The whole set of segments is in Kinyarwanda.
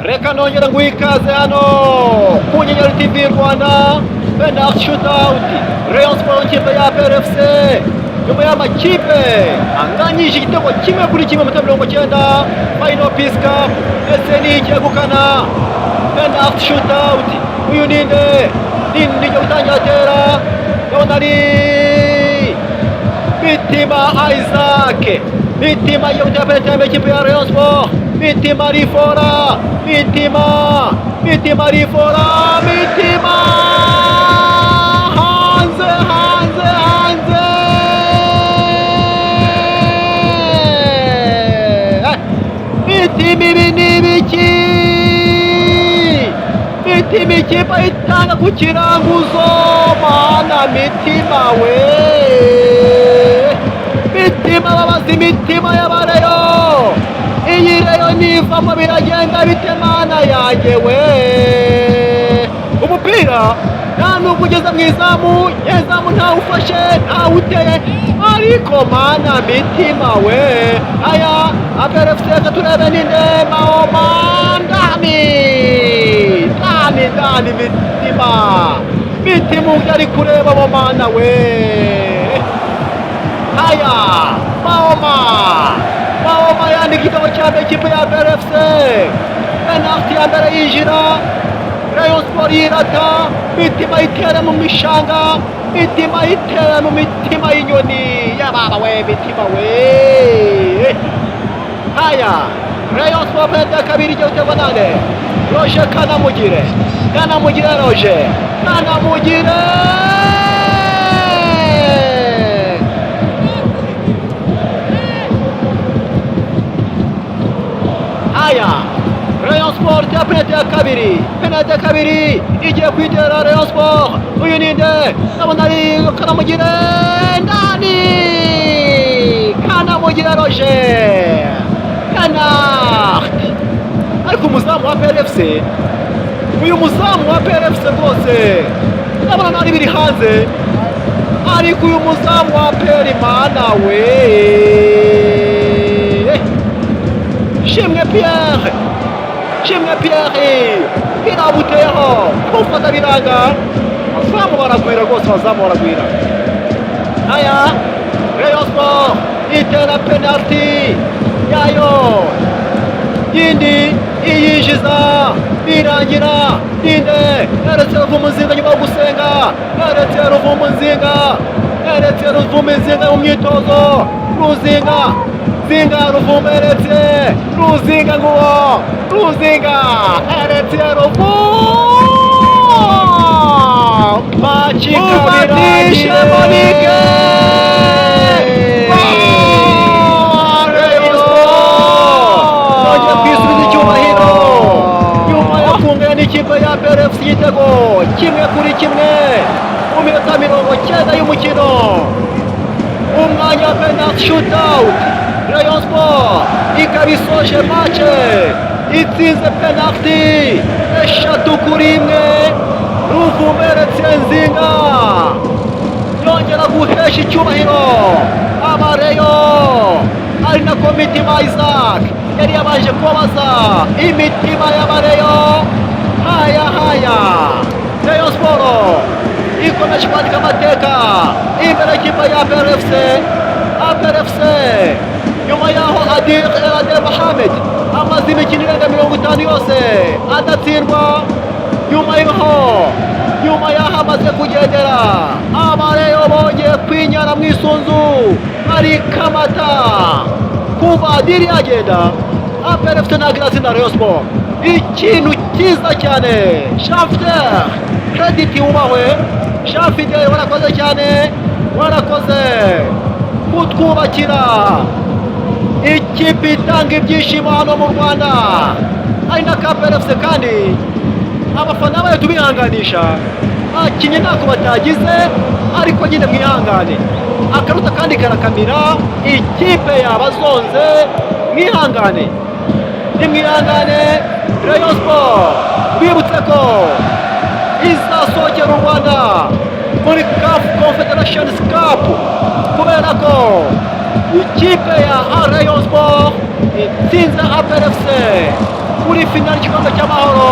reka nongera nguhe ikaze hano ku Nyenyeri TV Rwanda. Penalty shootout Rayon Sports ikipe ya PRFC nyuma y'amakipe anganyije igitego kimwe kuri kimwe mu 90 final peace cup ndetse n'icyegukana penalty shootout. Uyu ninde nijya gutangira tera ndabona ari Mitima Isaac. Mitima yotera penalty ikipe ya Rayon Sports. Mitima rifora, Mitima rifora, Mitima hanze Mitima ibi ni ibiki? Mitima ikipe itanga ku kiranguzo, mana Mitima we, Mitima babaza imitima y'abareyo. Iyi Rayon nivamo biragenda bite mana yanjye we. Umupira nta nubwo ugeze mu izamu, nyezamu ntawufashe ntawuteye, ariko mana Mitima we. Aya aperefuse turebe ninde Maoma ndani Mitima uri kureba mu mana we. Aya Maoma yandika igitego cya mbere ikipe ya PRFC. Penalty ya mbere yinjira, Rayon Sports yirata, Mitima itera mu mishanga, Mitima itera mu mitima y'inyoni y'ababa we, Mitima we. Haya Rayon Sports penalty ya kabiri igiye guterwa nande Roger Kanamugire Roger Kanamugire. Rayon Sports ya penalty ya kabiri igiye kwitera Rayon Sports. Uyu ninde ndabona ari Kanamugire ndani, Kanamugire Roger penalty. Ariko umuzamu wa PRFC, uyu muzamu wa PRFC rwose ndabona nari biri hanze, ariko uyu muzamu wa PRFC mana we. Shimwe Pierre irabuteyeho kumufata biranga, abazamu baragwira rwose, abazamu baragwira. Aya Rayon Sports itera penalty yayo yindi iyinjiza birangira ninde neretse Ruvumuzinga nyuma yo gusenga, neretse Ruvumuzinga mu myitozo. Ruzinga Ruvumeretse Ruzinga nguwo Ruzinga eretse ubatishe Monique nongeye kwisubiza icyubahiro nyuma yo kunganya n'ikipe ya PRFC igitego kimwe kuri kimwe mu minota 90 y'umukino. Umwanya wa penalty shootout Rayon Sports ikaba isoje match itsinze penalty 3-1. Ruvumeretse Nzinga yongera guhesha icyubahiro abareyo, ari nako Mitima Isaac yari yabanje kubabaza imitima y'abareyo. Haya Rayon Sports ikomeje kwandika amateka imbere y'ikipe ya PRFC. Nyuma yaho Adil Mohamed amaze imikino irenga 50 yose adatsindwa, nyuma yaho amaze kugendera abareyo bongeye kwinyana mu isunzu barikamata. Kuva Adil yagenda PRFC ntabwo iratsinda Rayon Sports. Ikintu cyiza cyane Shafter credit wubahwe Shafter, warakoze cyane, warakoze kutwubakira ikipe itanga ibyishimo hano mu Rwanda. Ari na PRFC kandi abafana bayo tubihanganisha, abakinnyi ntako batagize, ariko nyine mwihangane, akaruta kandi karakamira. Ikipe yabazonze, mwihangane nimwihangane. Rayon Sports bibutse ko izasohokera u Rwanda muri CAF Confederation Cup, kubera ko ikipe ya Rayon Sports itsinze PRFC kuri finali y'igikombe cy'amahoro.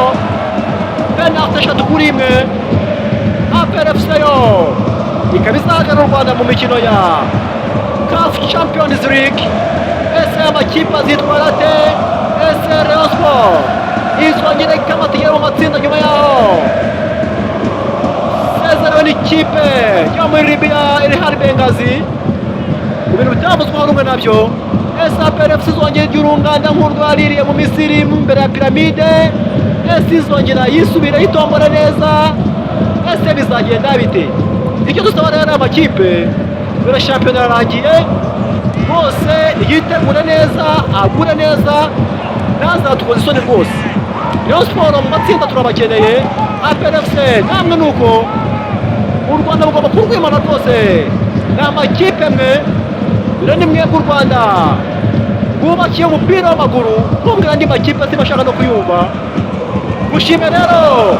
Penalty 3-1. APR FC yo ikaba izahagarara u Rwanda mu mikino ya CAF Champions League. Ese amakipe azitwara ate? Ese Rayon Sport izongera ikamatira mu matsinda nyuma yaho sezerewe n'ikipe yo muri Libya Al Benghazi ku bintu bitavuzweho rumwe nabyo. Ese APR FC izongera igira urunganda nk'urwaririye mu Misiri imbere ya piramide? Ese izongera yisubire yitombora neza? Ese bizagenda bite? Icyo dusaba rero amakipe dore shampiyona yarangiye, bose yitegure neza, agure neza, ntazatukoze isoni rwose. Rayon Sport mu matsinda turabakeneye, APR FC namwe nuko. U Rwanda rugomba kurwimana rwose, ni amakipe mwe, dore ni mwebwe u Rwanda rwubakiye umupira w'amaguru, kumbwira andi makipe atibashaka no kuyumva. Gushimira rero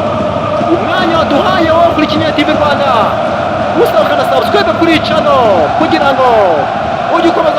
umwanya waduhaye wo kuri Kinyinya TV Rwanda, usaba ukanasubscribe kuri channel kugira ngo ujye ukomeza